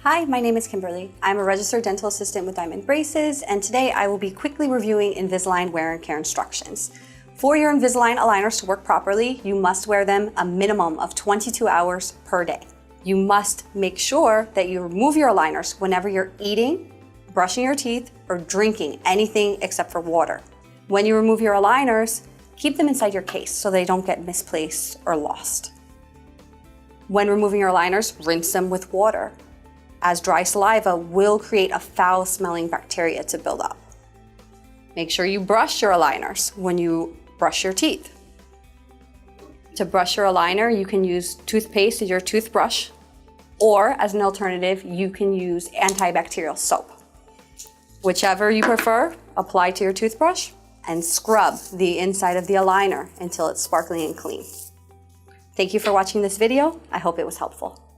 Hi, my name is Kimberly. I'm a registered dental assistant with Diamond Braces, and today I will be quickly reviewing Invisalign wear and care instructions. For your Invisalign aligners to work properly, you must wear them a minimum of 22 hours per day. You must make sure that you remove your aligners whenever you're eating, brushing your teeth, or drinking anything except for water. When you remove your aligners, keep them inside your case so they don't get misplaced or lost. When removing your aligners, rinse them with water, as dry saliva will create a foul-smelling bacteria to build up. Make sure you brush your aligners when you brush your teeth. To brush your aligner, you can use toothpaste as your toothbrush, or as an alternative, you can use antibacterial soap. Whichever you prefer, apply to your toothbrush and scrub the inside of the aligner until it's sparkling and clean. Thank you for watching this video. I hope it was helpful.